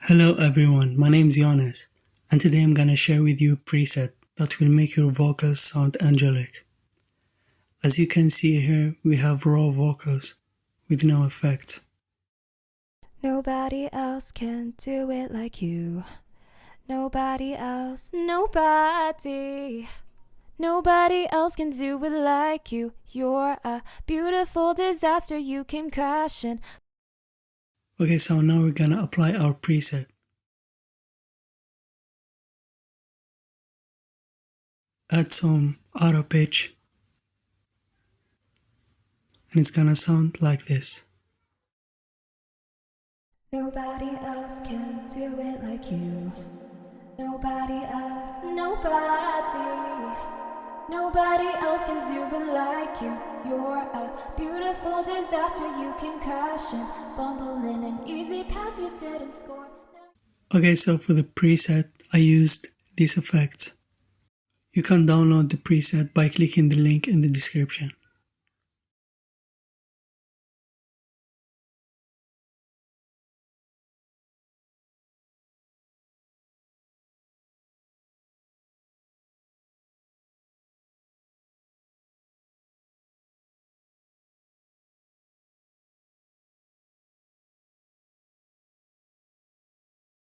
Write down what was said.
Hello everyone, my name is Jonas, and today I'm gonna share with you a preset that will make your vocals sound angelic. As you can see here, we have raw vocals with no effects. Nobody else can do it like you. Nobody else, nobody else can do it like you. You're a beautiful disaster, you came crashing. Okay, so now we're gonna apply our preset. Add some auto pitch, and it's gonna sound like this. Nobody else can do it like you. Nobody else, nobody else can do it like you. You're a beautiful disaster, you came crashing, fumbling an easy pass, you didn't score. Okay, so for the preset, I used these effects. You can download the preset by clicking the link in the description.